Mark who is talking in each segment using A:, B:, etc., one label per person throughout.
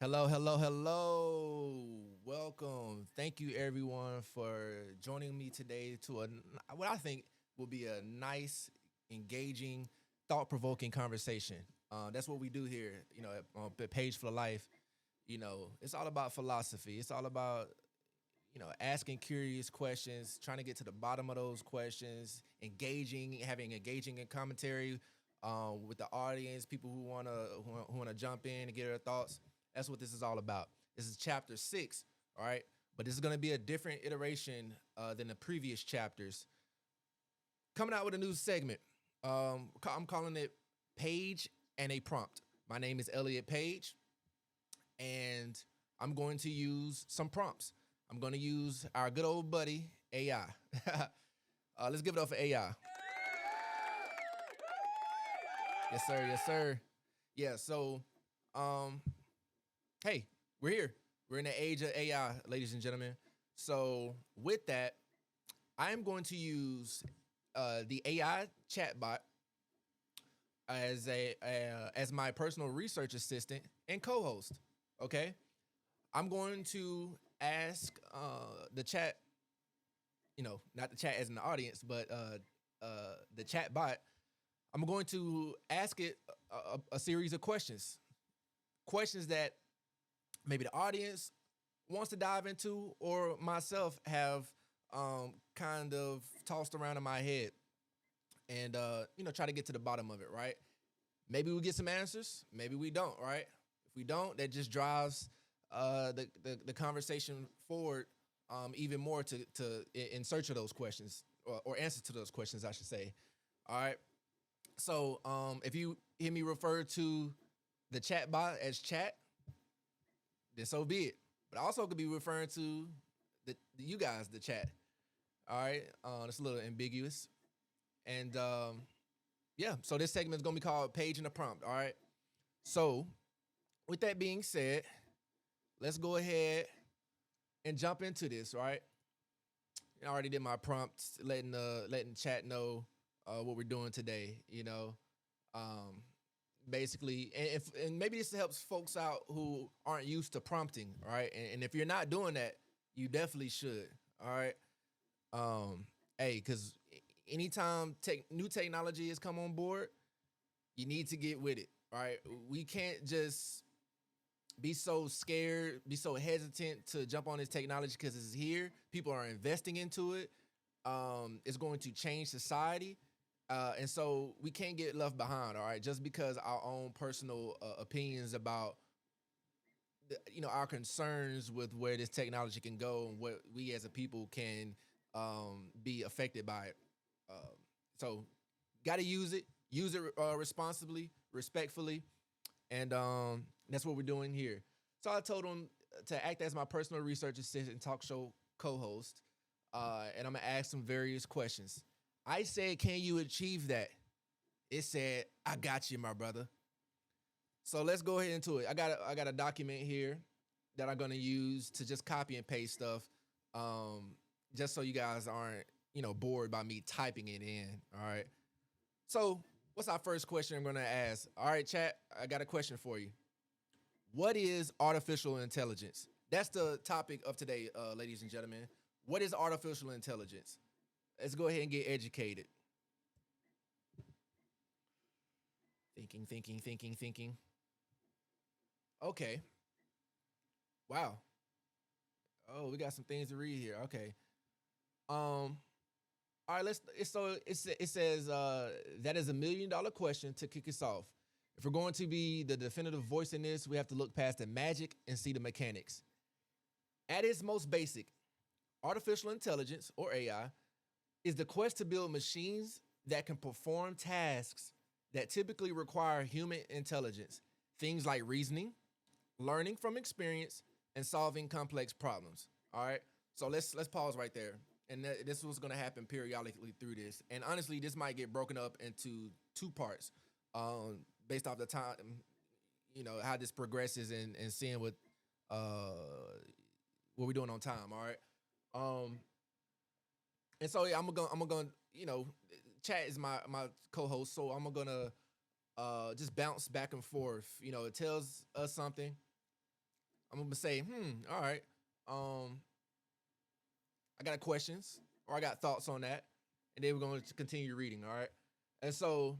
A: Hello, hello, hello. Welcome. Thank you, everyone, for joining me today to what I think will be a nice, engaging, thought-provoking conversation. That's what we do here, on Page for Life. It's all about philosophy. It's all about asking curious questions, trying to get to the bottom of those questions, having engaging and commentary with the audience, people who wanna jump in and get their thoughts. That's what this is all about. This is chapter 6, all right. But this is going to be a different iteration than the previous chapters. Coming out with a new segment. I'm calling it Page and a Prompt. My name is Elliot Page, and I'm going to use some prompts. I'm going to use our good old buddy AI. Let's give it up for AI. Yes, sir. Yes, sir. Yeah. So, um, hey, we're here. We're in the age of AI, ladies and gentlemen. So, with that, I am going to use the AI chatbot as my personal research assistant and co-host. Okay, I'm going to ask the chat, not the chat as in the audience, but the chat bot. I'm going to ask it a series of questions that maybe the audience wants to dive into, or myself have kind of tossed around in my head, and try to get to the bottom of it. Right? Maybe we get some answers. Maybe we don't. Right? If we don't, that just drives the conversation forward even more to in search of those questions, or answers to those questions, I should say. All right. So if you hear me refer to the chat bot as chat, then so be it. But I also could be referring to you guys, the chat. All right. It's a little ambiguous. And yeah, so this segment is going to be called Page and the Prompt. All right. So with that being said, let's go ahead and jump into this. All right. I already did my prompts, letting chat know what we're doing today. Um, basically, and maybe this helps folks out who aren't used to prompting. All right, and if you're not doing that, you definitely should. All right. Hey, because anytime new technology has come on board, you need to get with it. All right, we can't just be so scared, be so hesitant to jump on this technology because it's here. People are investing into it. It's going to change society. And so we can't get left behind, all right? Just because our own personal opinions about, our concerns with where this technology can go and what we as a people can be affected by it. So, got to use it responsibly, respectfully, and that's what we're doing here. So I told him to act as my personal research assistant and talk show co-host, and I'm gonna ask some various questions. I said, "Can you achieve that?" It said, "I got you, my brother." So let's go ahead into it. I got a document here that I'm gonna use to just copy and paste stuff, um, just so you guys aren't bored by me typing it in. All right. So what's our first question I'm gonna ask? All right, chat. I got a question for you. What is artificial intelligence? That's the topic of today, ladies and gentlemen. What is artificial intelligence? Let's go ahead and get educated. Thinking, thinking, thinking, thinking. Okay. Wow. Oh, we got some things to read here. Okay. All right. It says that is $1 million question to kick us off. If we're going to be the definitive voice in this, we have to look past the magic and see the mechanics. At its most basic, artificial intelligence, or AI, is the quest to build machines that can perform tasks that typically require human intelligence. Things like reasoning, learning from experience, and solving complex problems. All right. So let's pause right there. And this was going to happen periodically through this. And honestly, this might get broken up into two parts, based off the time, how this progresses, and seeing what we're doing on time. All right. And so yeah, I'm gonna chat is my co-host, so I'm gonna just bounce back and forth. It tells us something, I'm gonna say, all right, um, I got questions or I got thoughts on that, and then we're going to continue reading. All right, and so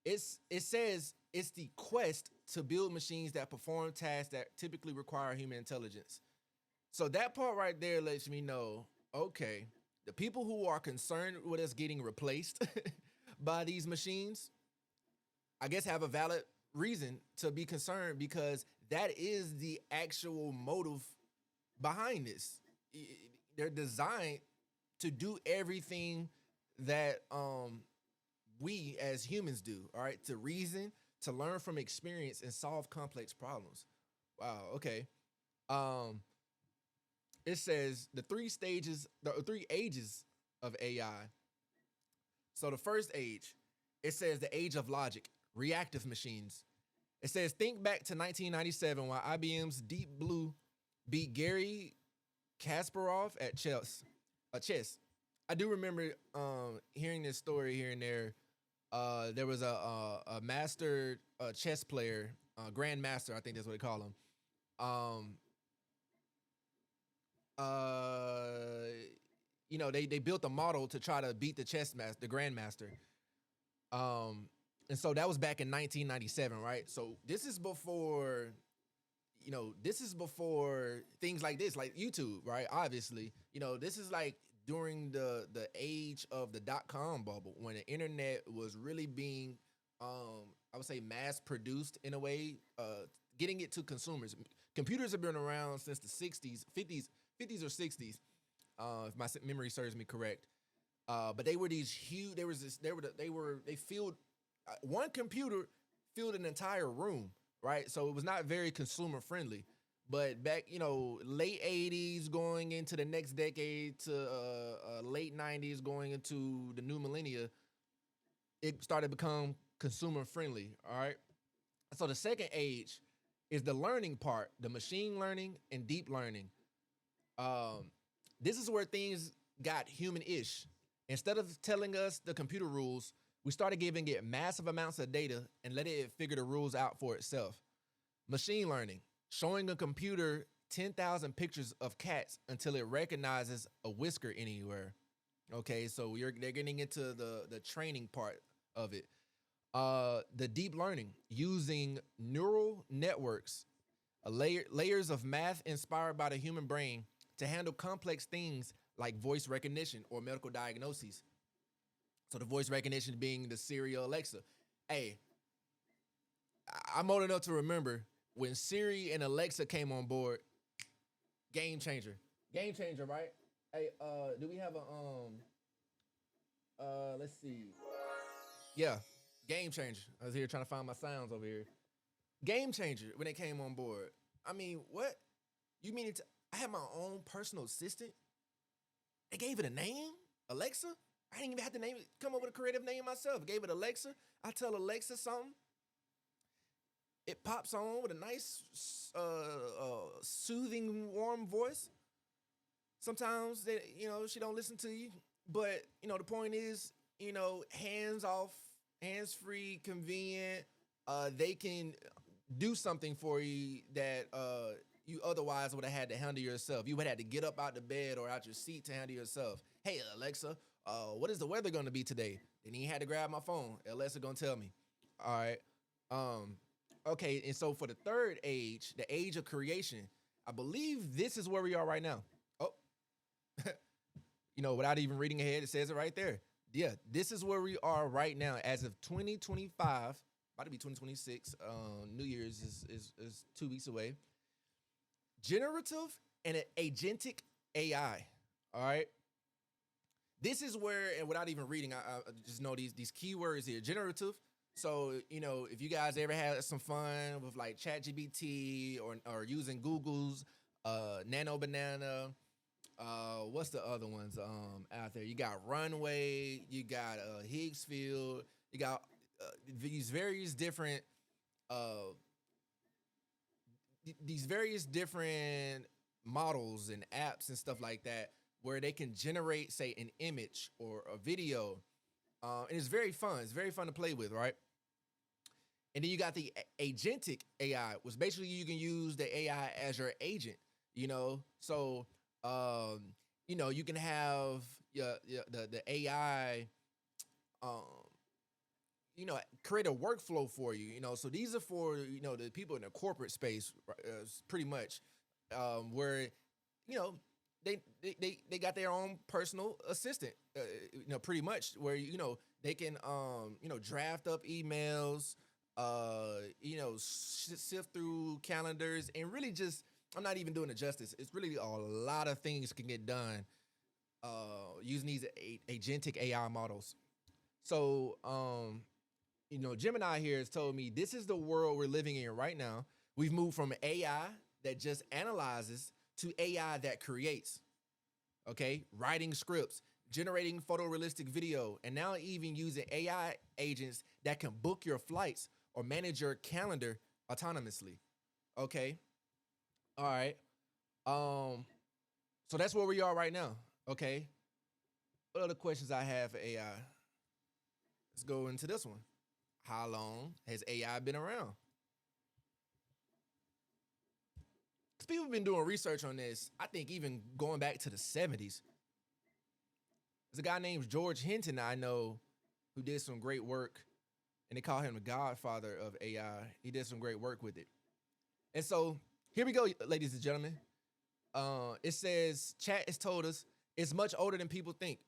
A: it says it's the quest to build machines that perform tasks that typically require human intelligence. So that part right there lets me know, okay, the people who are concerned with us getting replaced by these machines, I guess have a valid reason to be concerned because that is the actual motive behind this. They're designed to do everything that we as humans do, all right? To reason, to learn from experience and solve complex problems. Wow, okay. Um it says the three ages of AI. So the first age, it says the age of logic, reactive machines. It says think back to 1997 when IBM's Deep Blue beat Gary Kasparov at chess. Chess. I do remember hearing this story here and there. There was a master chess player, grandmaster, I think that's what they call him. Um, uh, they built a model to try to beat the grandmaster. Um, and so that was back in 1997, right? So this is before things like this, like YouTube, right? Obviously, this is like during the age of the dot com bubble when the internet was really being, I would say, mass produced in a way, getting it to consumers. Computers have been around since the 60s, 50s or 60s, if my memory serves me correct. But they were these huge. There was this. They filled one computer filled an entire room, right? So it was not very consumer friendly. But back, late '80s, going into the next decade to late '90s, going into the new millennia, it started to become consumer friendly. All right. So the second age is the learning part, the machine learning and deep learning. Um, this is where things got human-ish. Instead of telling us the computer rules, we started giving it massive amounts of data and letting it figure the rules out for itself. Machine learning, showing a computer 10,000 pictures of cats until it recognizes a whisker anywhere. Okay, so they're getting into the training part of it. The deep learning, using neural networks, layers of math inspired by the human brain to handle complex things like voice recognition or medical diagnoses. So the voice recognition being the Siri or Alexa. Hey, I'm old enough to remember when Siri and Alexa came on board. Game changer, game changer, right? Hey, do we have let's see. Yeah, game changer. I was here trying to find my sounds over here. Game changer when they came on board. I mean, what? You mean it? I had my own personal assistant. They gave it a name, Alexa. I didn't even have to name it. Come up with a creative name myself. I gave it Alexa. I tell Alexa something. It pops on with a nice, soothing, warm voice. Sometimes she don't listen to you, but the point is, hands off, hands free, convenient. They can do something for you that you otherwise would have had to handle yourself. You would have had to get up out the bed or out your seat to handle yourself. Hey Alexa, what is the weather going to be today? Then he had to grab my phone. Alexa gonna tell me. All right. Okay, and so for the third age, the age of creation, I believe this is where we are right now. Oh, without even reading ahead, it says it right there. Yeah, this is where we are right now as of 2025, about to be 2026. New Year's is 2 weeks away. Generative and agentic AI. All right. This is where, and without even reading, I just know these keywords here. Generative. So, if you guys ever had some fun with like ChatGPT or using Google's Nano Banana, what's the other ones out there? You got Runway, you got Higgs Field, you got these various different models and apps and stuff like that where they can generate, say, an image or a video. And it's very fun. It's very fun to play with, right? And then you got the agentic AI, which basically you can use the AI as your agent. You know, so um, you can have the AI um, create a workflow for you. So these are for the people in the corporate space, pretty much, where you know they got their own personal assistant, pretty much where they can draft up emails, sift through calendars, and really just I'm not even doing it justice. It's really a lot of things can get done using these agentic AI models. So Gemini here has told me this is the world we're living in right now. We've moved from AI that just analyzes to AI that creates. Okay, writing scripts, generating photorealistic video, and now even using AI agents that can book your flights or manage your calendar autonomously. Okay, all right. So that's where we are right now. Okay, what other questions I have for AI? Let's go into this one. How long has AI been around? Because people have been doing research on this, I think even going back to the 70s. There's a guy named George Hinton I know who did some great work, and they call him the godfather of AI. He did some great work with it. And so here we go, ladies and gentlemen. It says, chat has told us it's much older than people think.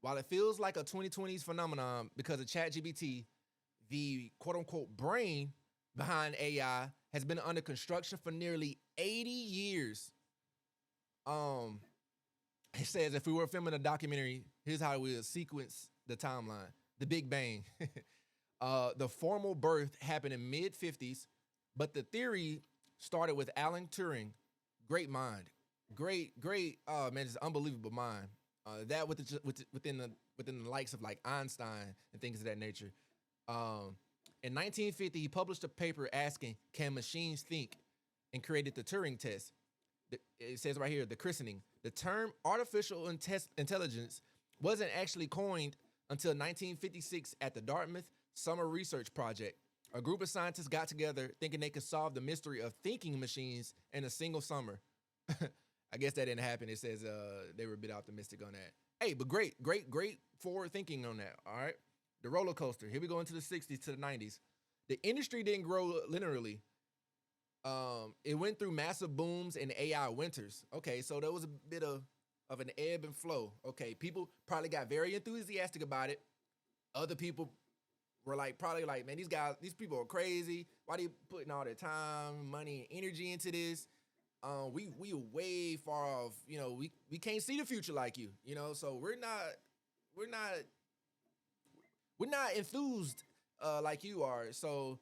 A: While it feels like a 2020s phenomenon because of ChatGPT, the quote unquote brain behind AI has been under construction for nearly 80 years. It says if we were filming a documentary, here's how we would sequence the timeline. The Big Bang. The formal birth happened in mid 50s, but the theory started with Alan Turing. Great mind. Great, man, just unbelievable mind. That within the likes of like Einstein and things of that nature. In 1950, he published a paper asking, "Can machines think?" and created the Turing test. It says right here, the christening. The term artificial intelligence wasn't actually coined until 1956 at the Dartmouth Summer Research Project. A group of scientists got together thinking they could solve the mystery of thinking machines in a single summer. I guess that didn't happen. It says they were a bit optimistic on that. Hey, but great forward thinking on that. All right. The roller coaster. Here we go into the 60s to the 90s. The industry didn't grow linearly. It went through massive booms and AI winters. Okay, so there was a bit of an ebb and flow. Okay, people probably got very enthusiastic about it. Other people were probably like, man, these people are crazy. Why they putting all their time, money, and energy into this? We are way far off. We can't see the future like you. So we're not enthused like you are. So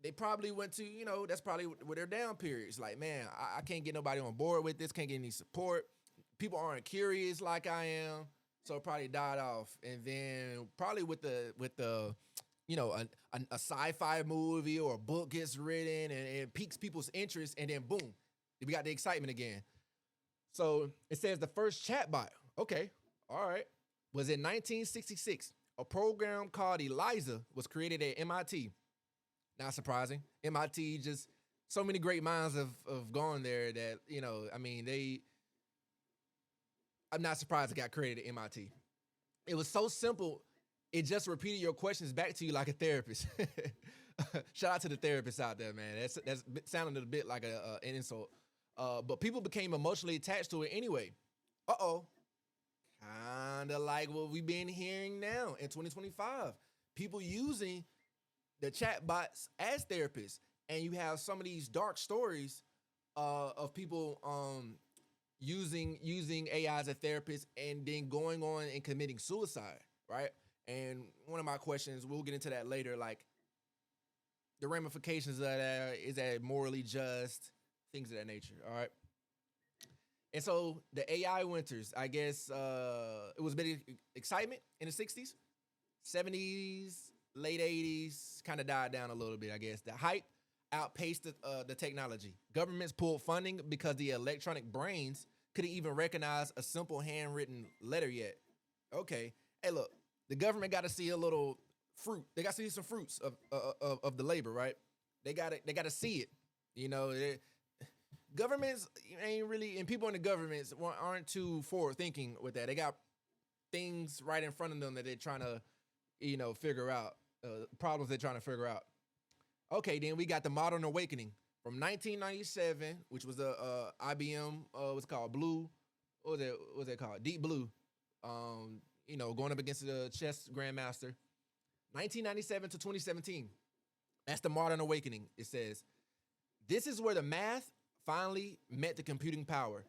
A: they probably went to, that's probably where their down periods. Like, man, I can't get nobody on board with this. Can't get any support. People aren't curious like I am. So it probably died off. And then probably with the a sci-fi movie or a book gets written and it piques people's interest, and then boom, we got the excitement again. So it says the first chatbot, okay, all right, was in 1966. A program called Eliza was created at MIT. Not surprising. MIT, just so many great minds have gone there that, I'm not surprised it got created at MIT. It was so simple, it just repeated your questions back to you like a therapist. Shout out to the therapists out there, man. That's sounding a bit like an insult. But people became emotionally attached to it anyway. Uh-oh. Kind of like what we've been hearing now in 2025. People using the chatbots as therapists. And you have some of these dark stories of people using AI as a therapist and then going on and committing suicide, right? And one of my questions, we'll get into that later, like the ramifications of that, is that morally just, things of that nature, all right? And so the AI winters, I guess it was a bit of excitement in the 60s, 70s, late 80s, kind of died down a little bit, I guess. The hype outpaced the technology. Governments pulled funding because the electronic brains couldn't even recognize a simple handwritten letter yet. Okay. Hey, look, the government got to see a little fruit. They got to see some fruits of the labor, right? They got to see it. You know, governments ain't really, and people in the governments aren't too forward thinking with that. They got things right in front of them that they're trying to, figure out, problems they're trying to figure out. Okay, then we got the modern awakening from 1997, which was the IBM, what's it called, Blue, what was it called, Deep Blue, going up against the chess grandmaster. 1997 to 2017, that's the modern awakening. It says this is where the math finally met the computing power.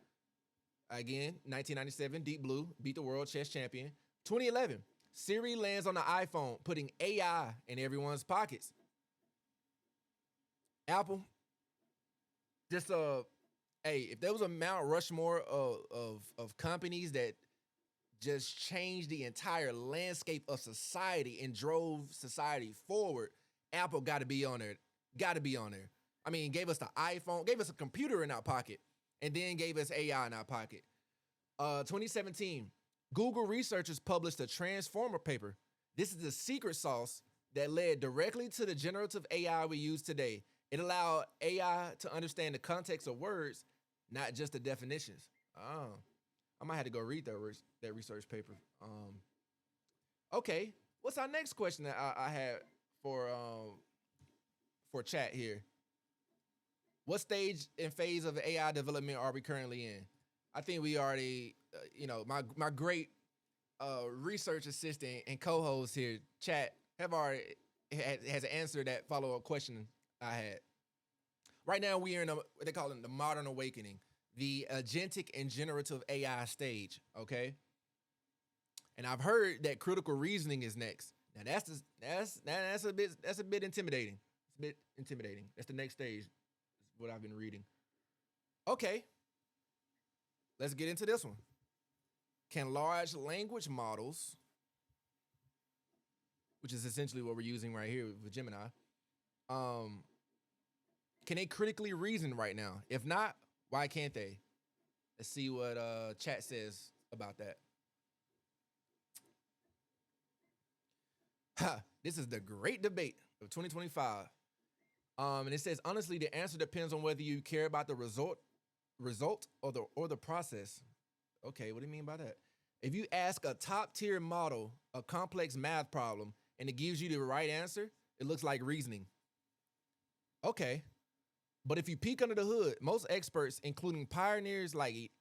A: Again, 1997, Deep Blue beat the world chess champion. 2011, Siri lands on the iPhone, putting AI in everyone's pockets. Apple, just hey, if there was a Mount Rushmore of companies that just changed the entire landscape of society and drove society forward, Apple got to be on there. Got to be on there. I mean, gave us the iPhone, gave us a computer in our pocket, and then gave us AI in our pocket. 2017, Google researchers published a Transformer paper. This is the secret sauce that led directly to the generative AI we use today. It allowed AI to understand the context of words, not just the definitions. Oh, I might have to go read that research paper. Okay, what's our next question that I had for chat here? What stage and phase of AI development are we currently in? I think we already, my great research assistant and co-host here, chat, have already has answered that follow-up question I had. Right now, we are in what they call it the modern awakening, the agentic and generative AI stage. Okay, and I've heard that critical reasoning is next. Now that's a bit intimidating. It's a bit intimidating. That's the next stage. Is what I've been reading. Okay, let's get into this one. Can large language models, which is essentially what we're using right here with Gemini, can they critically reason right now? If not, why can't they? Let's see what chat says about that. This is the great debate of 2025. And it says, honestly, the answer depends on whether you care about the result or the process. Okay, what do you mean by that? If you ask a top tier model a complex math problem and it gives you the right answer, it looks like reasoning. Okay. But if you peek under the hood, most experts, including pioneers like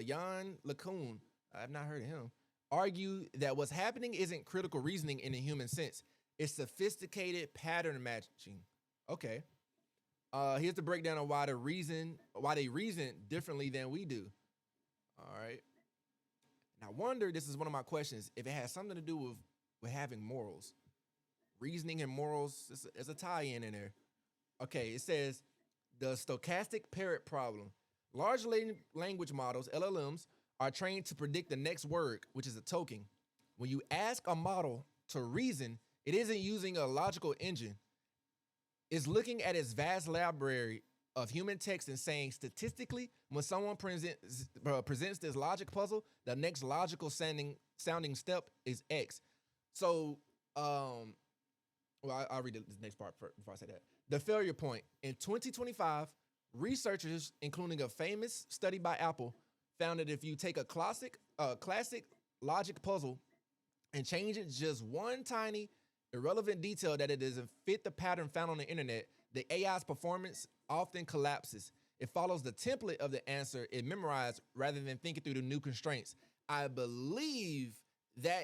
A: Jan LeCun, I've not heard of him, argue that what's happening isn't critical reasoning in a human sense. It's sophisticated pattern matching. Okay. Here's the breakdown of why they reason differently than we do. All right. And I wonder, this is one of my questions, if it has something to do with having morals. Reasoning and morals, there's a tie-in in there. Okay, it says, the stochastic parrot problem. Large language models, LLMs, are trained to predict the next word, which is a token. When you ask a model to reason, it isn't using a logical engine. It's looking at its vast library of human text and saying, statistically, when someone presents this logic puzzle, the next logical sounding step is X. So, I'll read this next part before I say that. The failure point. In 2025, researchers, including a famous study by Apple, found that if you take a classic logic puzzle and change it just one tiny irrelevant detail that it doesn't fit the pattern found on the internet, the AI's performance often collapses. It follows the template of the answer it memorized rather than thinking through the new constraints. I believe that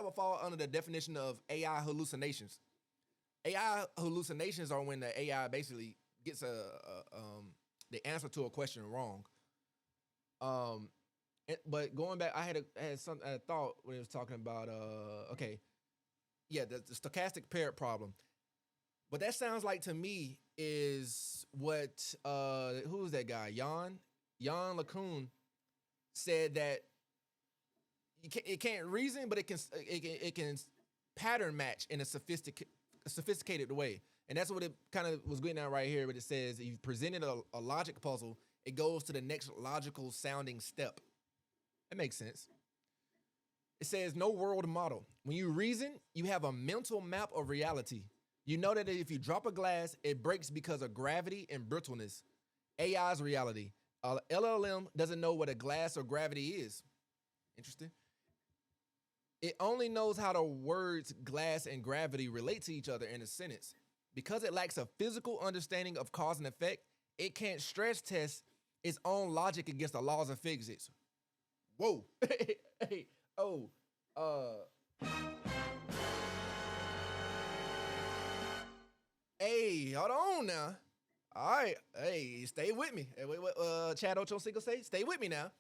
A: will fall under the definition of AI hallucinations. AI hallucinations are when the AI basically gets the answer to a question wrong. But going back, I had a thought when it was talking about the stochastic parrot problem. What that sounds like to me is what who was that guy? Jan LeCun said that it can't reason, but it can pattern match in a sophisticated way. And that's what it kind of was getting at right here, but it says if you presented a logic puzzle, it goes to the next logical sounding step. That makes sense. It says no world model. When you reason, you have a mental map of reality. You know that if you drop a glass, it breaks because of gravity and brittleness. AI's reality. LLM doesn't know what a glass or gravity is. Interesting. It only knows how the words glass and gravity relate to each other in a sentence. Because it lacks a physical understanding of cause and effect, it can't stress test its own logic against the laws of physics. Whoa. Hey, oh, hey, hold on now. All right, hey, stay with me. Hey, what Chad Ochocinco say? Stay with me now.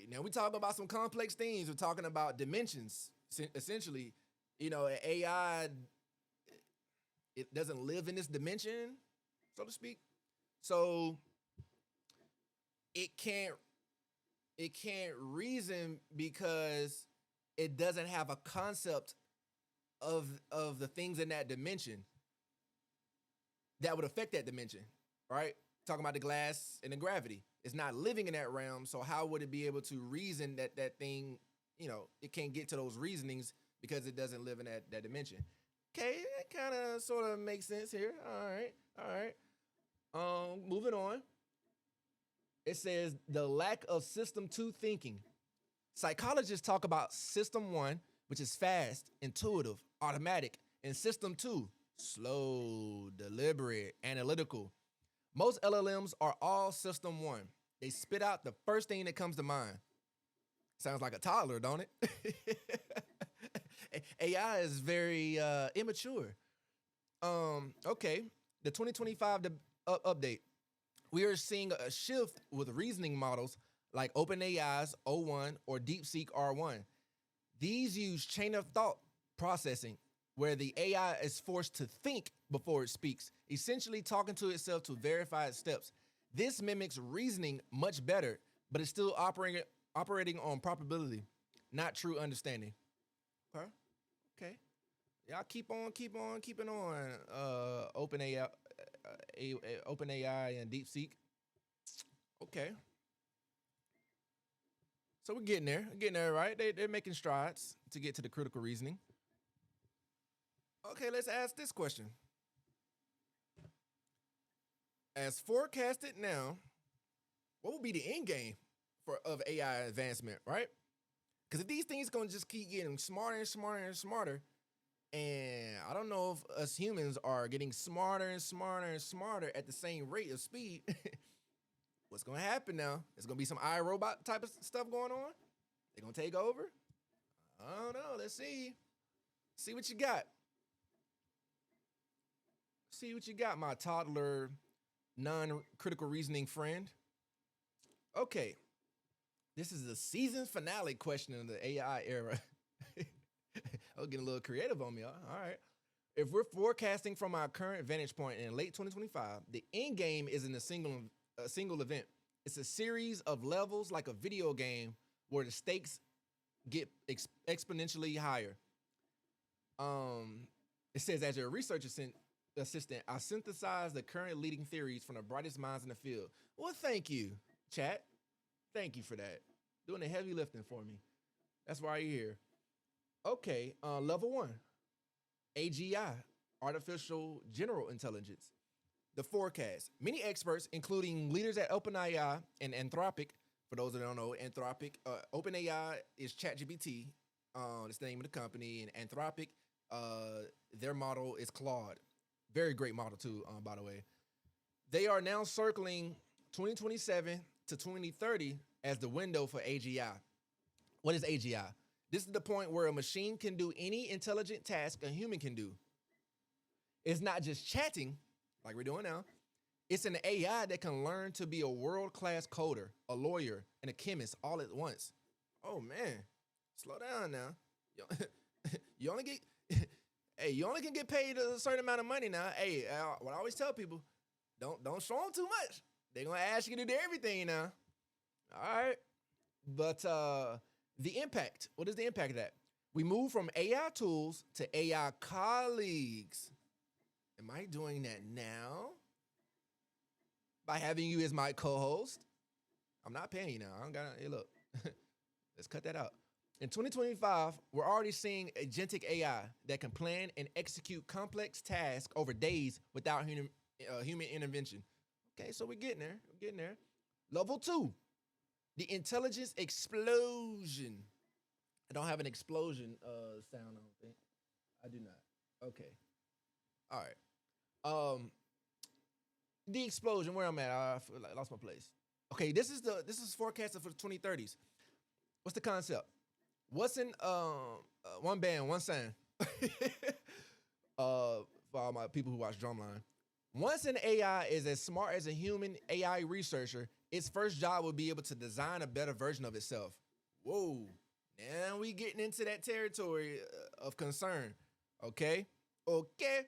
A: Now we talking about some complex things. We're talking about dimensions. Essentially, AI, it doesn't live in this dimension, so to speak. So it can't reason because it doesn't have a concept of the things in that dimension that would affect that dimension, right? Talking about the glass and the gravity. It's not living in that realm, so how would it be able to reason that thing, it can't get to those reasonings because it doesn't live in that dimension. Okay, that kind of sort of makes sense here. All right. Moving on. It says the lack of system 2 thinking. Psychologists talk about system 1, which is fast, intuitive, automatic, and system 2, slow, deliberate, analytical. Most LLMs are all system 1. They spit out the first thing that comes to mind. Sounds like a toddler, don't it? AI is very immature. Okay, the 2025 update. We are seeing a shift with reasoning models like OpenAI's O1 or DeepSeek R1. These use chain of thought processing, where the AI is forced to think before it speaks, essentially talking to itself to verify its steps. This mimics reasoning much better, but it's still operating on probability, not true understanding. Okay. Y'all keeping on. OpenAI and DeepSeek. Okay. So we're getting there, right? They're making strides to get to the critical reasoning. Okay, let's ask this question. As forecasted now, what will be the end game of AI advancement, right? Because if these things gonna just keep getting smarter and smarter and smarter, and I don't know if us humans are getting smarter and smarter and smarter at the same rate of speed, what's gonna happen now? There's gonna be some iRobot type of stuff going on. They're gonna take over. I don't know. Let's see. See what you got. See what you got, my toddler, non-critical reasoning friend. Okay. This is the season finale question of the AI era. I was getting a little creative on me. All right. If we're forecasting from our current vantage point in late 2025, the end game isn't a single event. It's a series of levels like a video game where the stakes get exponentially higher. It says, as your research assistant, I synthesize the current leading theories from the brightest minds in the field. Well, thank you, chat. Thank you for that. Doing the heavy lifting for me. That's why you're here. Okay, level 1, AGI, Artificial General Intelligence. The forecast. Many experts, including leaders at OpenAI and Anthropic, for those that don't know, OpenAI is ChatGPT. It's the name of the company, and Anthropic, their model is Claude. Very great model too, by the way. They are now circling 2027 to 2030 as the window for AGI. What is AGI? This is the point where a machine can do any intelligent task a human can do. It's not just chatting, like we're doing now. It's an AI that can learn to be a world-class coder, a lawyer, and a chemist all at once. Oh man, slow down now. You only get, you only can get paid a certain amount of money now. Hey, what I always tell people, don't show them too much. They're gonna ask you to do everything now. All right, but the impact. What is the impact of that? We move from AI tools to AI colleagues. Am I doing that now? By having you as my co-host? I'm not paying you now. I don't got. Hey, look, let's cut that out. In 2025, we're already seeing agentic AI that can plan and execute complex tasks over days without human intervention. Okay, so we're getting there. We're getting there. Level two, the intelligence explosion. I don't have an explosion sound, I don't think. I do not. Okay. All right. The explosion, where I'm at, I feel like I lost my place. Okay, this is forecasted for the 2030s. What's the concept? What's in one band, one sound? For all my people who watch Drumline. Once an AI is as smart as a human AI researcher, its first job will be able to design a better version of itself. Whoa. Now we getting into that territory of concern. Okay? Okay.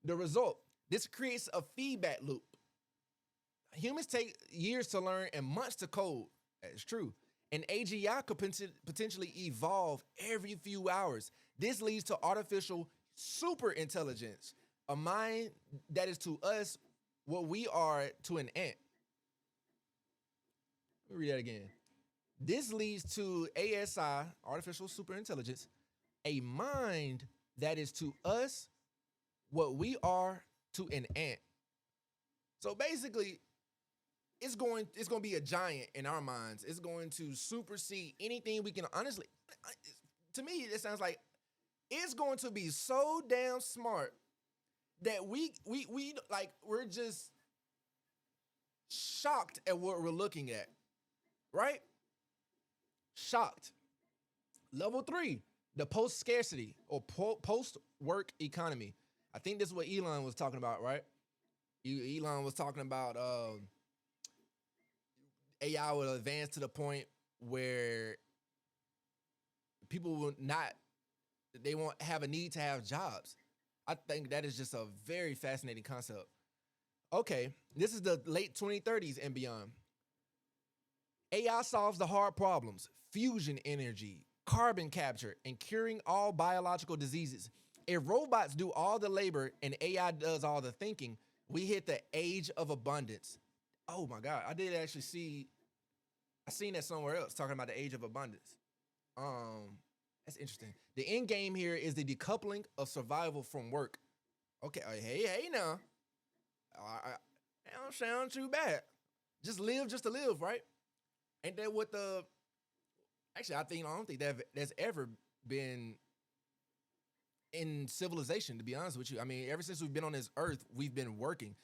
A: The result. This creates a feedback loop. Humans take years to learn and months to code. That's true. And AGI could potentially evolve every few hours. This leads to artificial super intelligence, a mind that is to us what we are to an ant. Let me read that again. This leads to ASI, artificial super intelligence, a mind that is to us what we are to an ant. So basically, it's going to be a giant in our minds. It's going to supersede anything we can honestly. To me, it sounds like it's going to be so damn smart that we like we're just shocked at what we're looking at, right? Shocked. Level three, the post scarcity or post work economy. I think this is what Elon was talking about, right? Elon was talking about AI will advance to the point where people will not, they won't have a need to have jobs. I think that is just a very fascinating concept. Okay, this is the late 2030s and beyond. AI solves the hard problems, fusion energy, carbon capture, and curing all biological diseases. If robots do all the labor and AI does all the thinking, we hit the age of abundance. Oh my God, I did actually I seen that somewhere else talking about the age of abundance. That's interesting. The end game here is the decoupling of survival from work. Okay, hey now. That don't sound too bad. Just live just to live, right? Ain't that what the actually I don't think that there's ever been in civilization, to be honest with you. I mean, ever since we've been on this earth, we've been working.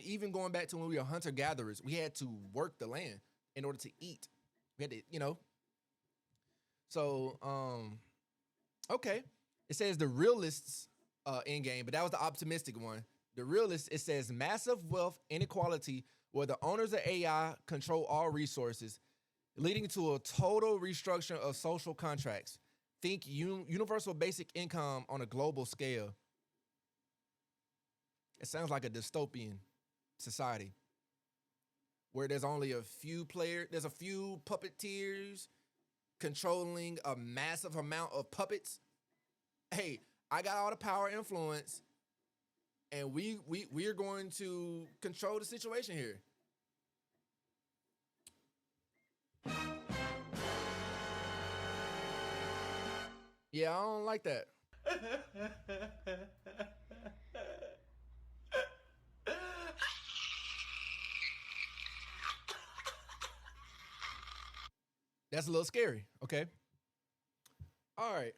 A: Even going back to when we were hunter gatherers, we had to work the land in order to eat. We had to, So, okay. It says the realists end game, but that was the optimistic one. The realist, it says massive wealth inequality where the owners of AI control all resources, leading to a total restructuring of social contracts. Think universal basic income on a global scale. It sounds like a dystopian society where there's only a few there's a few puppeteers controlling a massive amount of puppets. Hey, I got all the power and influence, and we're going to control the situation here. Yeah, I don't like that. That's a little scary. Okay. All right.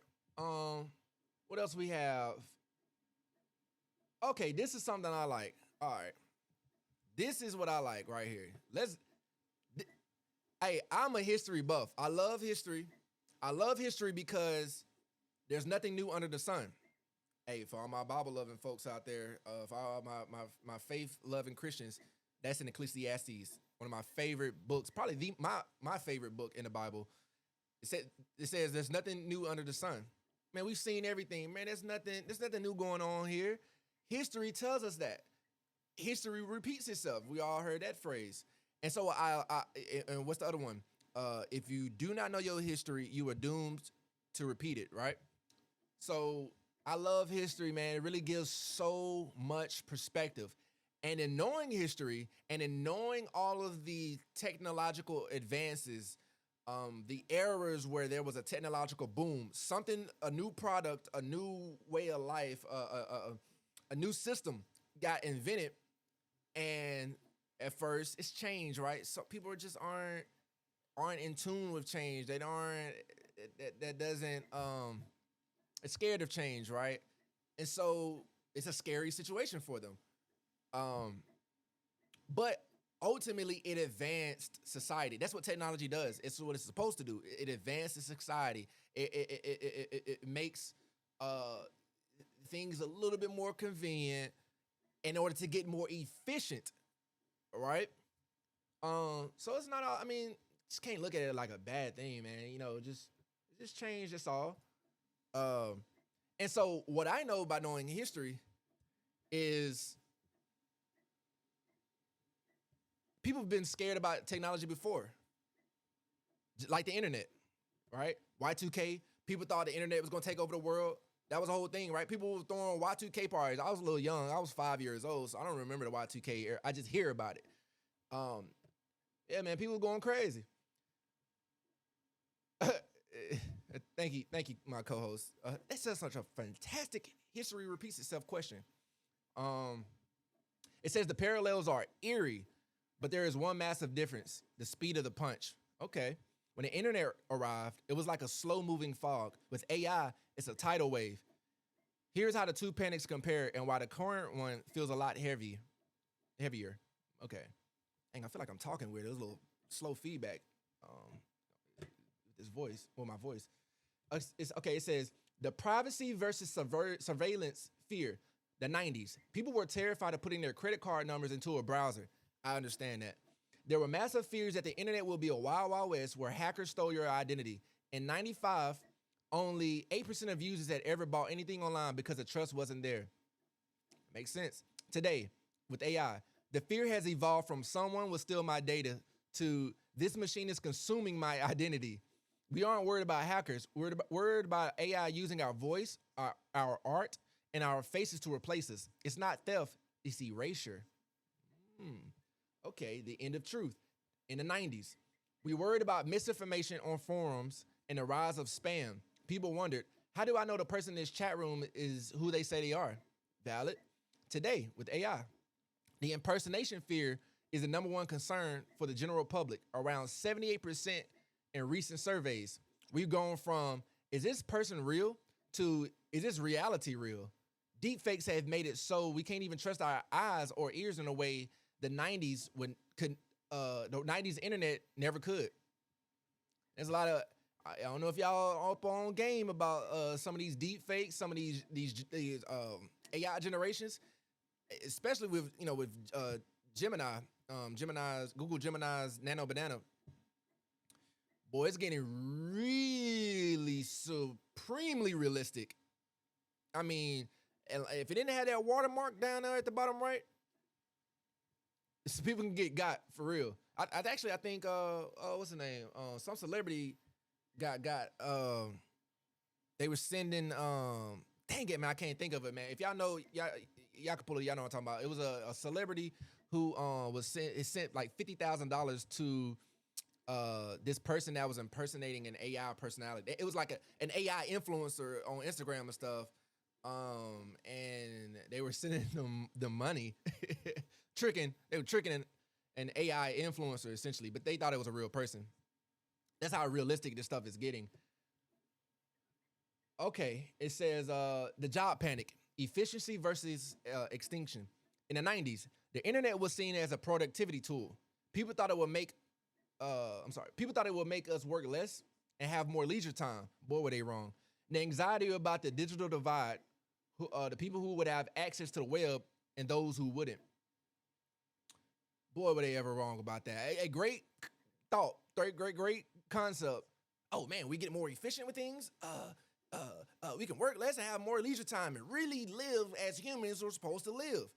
A: What else we have? Okay, this is something I like. All right. This is what I like right here. Hey, I'm a history buff. I love history. I love history because there's nothing new under the sun. Hey, for all my Bible loving folks out there, for all my faith loving Christians, that's in Ecclesiastes, one of my favorite books, probably my favorite book in the Bible. It says there's nothing new under the sun. Man, we've seen everything. Man, there's nothing new going on here. History tells us that. History repeats itself. We all heard that phrase. And so and what's the other one? If you do not know your history, you are doomed to repeat it, right? So I love history, man. It really gives so much perspective. And in knowing history and in knowing all of the technological advances The eras where there was a technological boom, something, a new product, a new way of life, a new system got invented, and at first it's change, right? So people just aren't in tune with change. They aren't that doesn't it's scared of change, right? And so it's a scary situation for them. Um, but ultimately, it advanced society. That's what technology does. It's what it's supposed to do. It advances society. It makes uh, things a little bit more convenient in order to get more efficient, right? So it's not. I mean, just can't look at it like a bad thing, man. Just change. That's all. Um, and so what I know by knowing history is people have been scared about technology before, like the internet, right? Y2K, people thought the internet was going to take over the world. That was the whole thing, right? People were throwing Y2K parties. I was a little young. I was 5 years old, so I don't remember the Y2K era. I just hear about it. Um, yeah, man, people were going crazy. Thank you, my co-host. It's just such a fantastic history repeats itself question. Um, it says the parallels are eerie, but there is one massive difference: the speed of the punch. Okay. When the internet arrived, it was like a slow moving fog. With AI, it's a tidal wave. Here's how the two panics compare and why the current one feels a lot heavier. Okay. Dang, I feel like I'm talking weird. There's a little slow feedback. This voice, well, my voice. It's okay. It says the privacy versus surveillance fear. The 90s. People were terrified of putting their credit card numbers into a browser. I understand that. There were massive fears that the internet will be a wild, wild west where hackers stole your identity. In 95, only 8% of users had ever bought anything online because the trust wasn't there. Makes sense. Today, with AI, the fear has evolved from someone will steal my data to this machine is consuming my identity. We aren't worried about hackers. We're worried about AI using our voice, our art, and our faces to replace us. It's not theft, it's erasure. Hmm. Okay, the end of truth. In the 90s, we worried about misinformation on forums and the rise of spam. People wondered, how do I know the person in this chat room is who they say they are? Valid. Today, with AI, the impersonation fear is the number one concern for the general public. Around 78% in recent surveys, we've gone from, is this person real, to, is this reality real? Deepfakes have made it so we can't even trust our eyes or ears in a way the 90s the 90s internet never could. There's a lot of, I don't know if y'all up on game about some of these deep fakes, some of these AI generations, especially with Gemini, Google Gemini's Nano Banana. Boy, it's getting really supremely realistic. I mean, if it didn't have that watermark down there at the bottom right, so people can get got for real. I think what's the name? Some celebrity got they were sending dang it, man, I can't think of it, man. If y'all know, y'all can pull it, y'all know what I'm talking about. It was a celebrity who sent like $50,000 to this person that was impersonating an AI personality. It was like an AI influencer on Instagram and stuff. And they were sending them the money, they were tricking an AI influencer essentially, but they thought it was a real person. That's how realistic this stuff is getting. Okay, it says the job panic, efficiency versus extinction. In the 90s, the internet was seen as a productivity tool. People thought it would make people thought it would make us work less and have more leisure time. Boy, were they wrong. The anxiety about the digital divide, the people who would have access to the web and those who wouldn't. Boy, were they ever wrong about that. A great thought, great concept. Oh man, we get more efficient with things. We can work less and have more leisure time and really live as humans are supposed to live.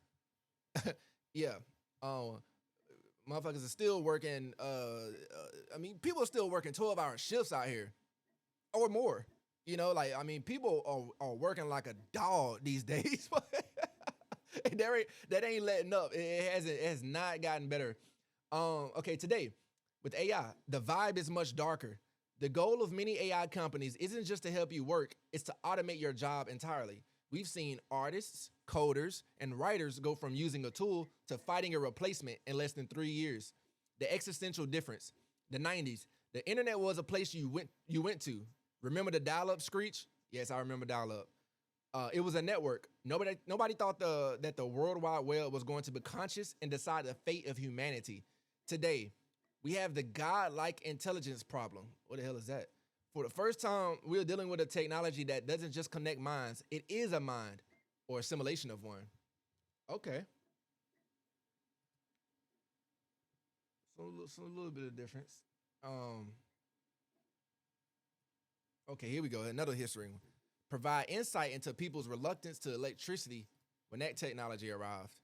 A: Yeah. Motherfuckers are still working. I mean, people are still working 12-hour shifts out here or more. People are working like a dog these days. That ain't letting up. It has not gotten better. Okay, today, with AI, the vibe is much darker. The goal of many AI companies isn't just to help you work, it's to automate your job entirely. We've seen artists, coders, and writers go from using a tool to fighting a replacement in less than 3 years. The existential difference. The 90s, the internet was a place you went to. Remember the dial-up screech? Yes, I remember dial-up. It was a network. Nobody thought that the World Wide Web was going to be conscious and decide the fate of humanity. Today, we have the godlike intelligence problem. What the hell is that? For the first time, we're dealing with a technology that doesn't just connect minds. It is a mind or a simulation of one. Okay. So a little bit of difference. Um, okay, here we go. Another history one. Provide insight into people's reluctance to electricity when that technology arrived.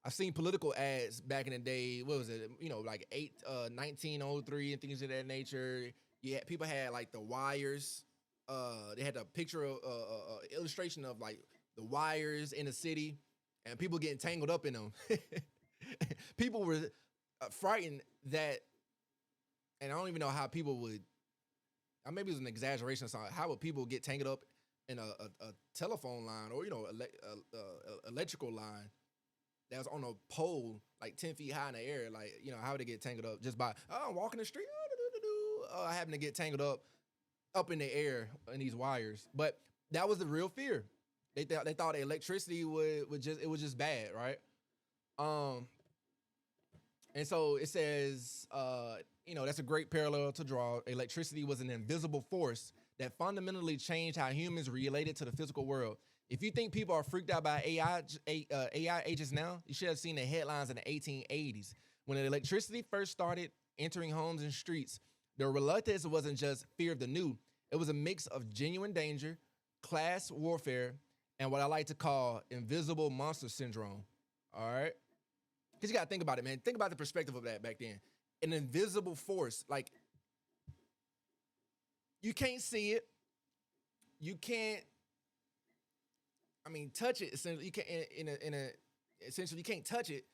A: I've seen political ads back in the day. What was it? Like 1903 and things of that nature. Yeah, people had like the wires. They had a picture of illustration of like the wires in the city, and people getting tangled up in them. People were frightened that, and I don't even know how people would. Maybe it was an exaggeration. So how would people get tangled up in a telephone line or electrical line that was on a pole like 10 feet high in the air? Like, how would they get tangled up just by walking the street? Having to get tangled up in the air in these wires. But that was the real fear. They thought electricity was just bad, right? And so it says, that's a great parallel to draw. Electricity was an invisible force that fundamentally changed how humans related to the physical world. If you think people are freaked out by AI agents now, you should have seen the headlines in the 1880s. When electricity first started entering homes and streets, the reluctance wasn't just fear of the new. It was a mix of genuine danger, class warfare, and what I like to call invisible monster syndrome. All right? Because you got to think about it, man. Think about the perspective of that back then. An invisible force. Like, you can't see it. You can't, touch it. Essentially, you can't, essentially, you can't touch it.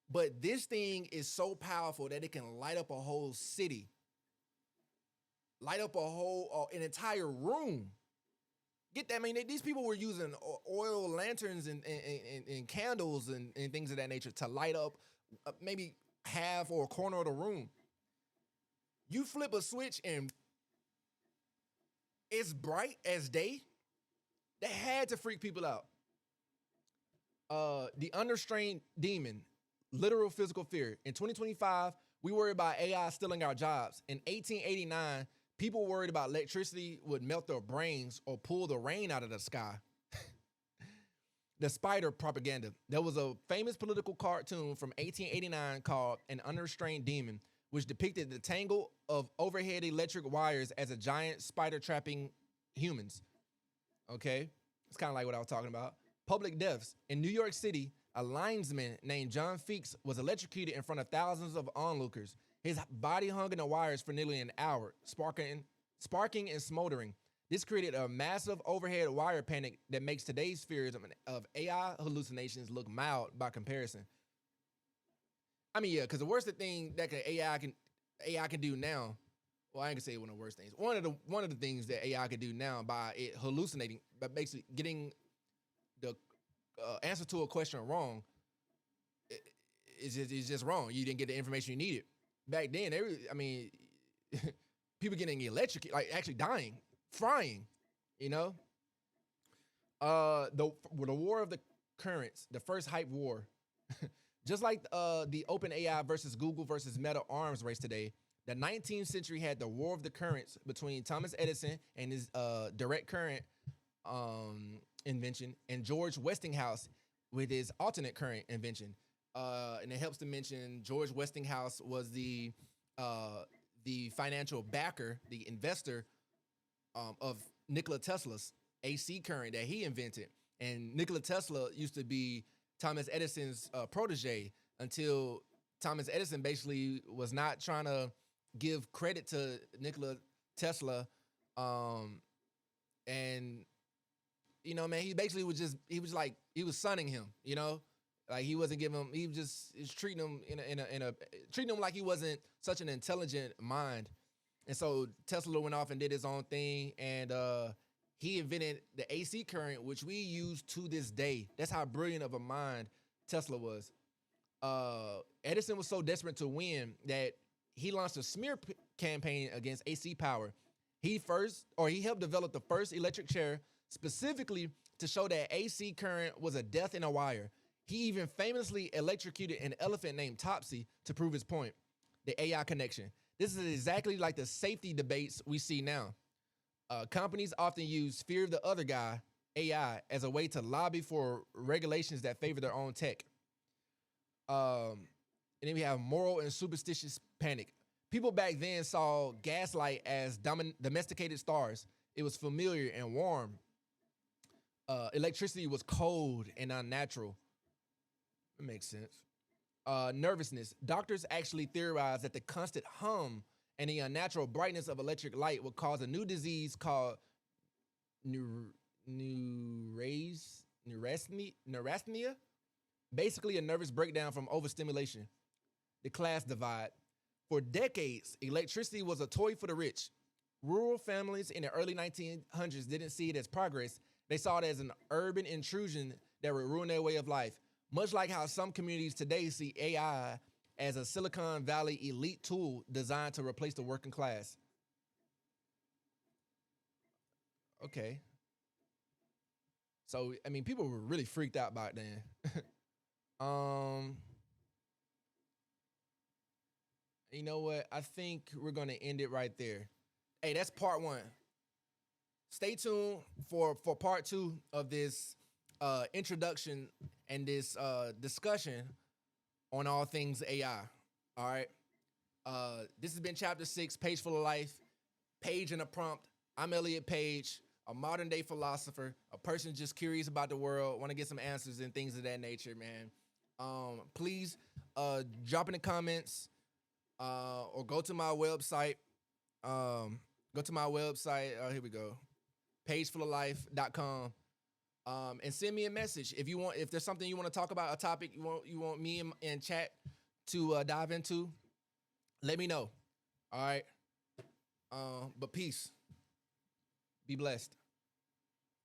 A: But this thing is so powerful that it can light up a whole city. Light up an entire room. Get that? These people were using oil lanterns and candles and things of that nature to light up maybe half or a corner of the room. You flip a switch and it's bright as day. That had to freak people out. The understrained demon, literal physical fear. In 2025, we worry about AI stealing our jobs. In 1889, people worried about electricity would melt their brains or pull the rain out of the sky. The spider propaganda. There was a famous political cartoon from 1889 called An Unrestrained Demon, which depicted the tangle of overhead electric wires as a giant spider trapping humans. Okay? It's kind of like what I was talking about. Public deaths. In New York City, a linesman named John Feeks was electrocuted in front of thousands of onlookers. His body hung in the wires for nearly an hour, sparking and smoldering. This created a massive overhead wire panic that makes today's fears of AI hallucinations look mild by comparison. Yeah, because the worst thing that AI can do now, well, I ain't gonna say one of the worst things. One of the things that AI can do now by it hallucinating, by basically getting the answer to a question wrong, is just wrong. You didn't get the information you needed. Back then, people getting electrocuted, like actually dying, frying, The war of the currents, the first hype war, just like the open AI versus Google versus Meta arms race today, the 19th century had the war of the currents between Thomas Edison and his direct current invention and George Westinghouse with his alternate current invention. And it helps to mention George Westinghouse was the financial backer, the investor of Nikola Tesla's AC current that he invented. And Nikola Tesla used to be Thomas Edison's protege until Thomas Edison basically was not trying to give credit to Nikola Tesla. And, man, he basically was sunning him, Like he wasn't giving him. He just is treating him in a treating him like he wasn't such an intelligent mind. And so Tesla went off and did his own thing, and he invented the AC current, which we use to this day. That's how brilliant of a mind Tesla was. Edison was so desperate to win that he launched a campaign against AC power. He helped develop the first electric chair specifically to show that AC current was a death in a wire. He even famously electrocuted an elephant named Topsy to prove his point, the AI connection. This is exactly like the safety debates we see now. Companies often use fear of the other guy, AI, as a way to lobby for regulations that favor their own tech. And then we have moral and superstitious panic. People back then saw gaslight as domesticated stars. It was familiar and warm. Electricity was cold and unnatural. It makes sense. Nervousness. Doctors actually theorized that the constant hum and the unnatural brightness of electric light would cause a new disease called neurasthenia, basically a nervous breakdown from overstimulation. The class divide. For decades, electricity was a toy for the rich. Rural families in the early 1900s didn't see it as progress. They saw it as an urban intrusion that would ruin their way of life. Much like how some communities today see AI as a Silicon Valley elite tool designed to replace the working class. Okay. So, I mean, people were really freaked out back then. um, you know what? I think we're going to end it right there. Hey, that's part one. Stay tuned for part two of this introduction and this discussion on all things AI. All right. This has been chapter 6, Pageful of Life, Page and a Prompt. I'm Elliot Page, a modern day philosopher, a person just curious about the world, want to get some answers and things of that nature, man. Please drop in the comments or go to my website. Go to my website. Here we go. Pagefuloflife.com. And send me a message if there's something you want to talk about, a topic you want me in chat to dive into. Let me know. All right. But peace. Be blessed.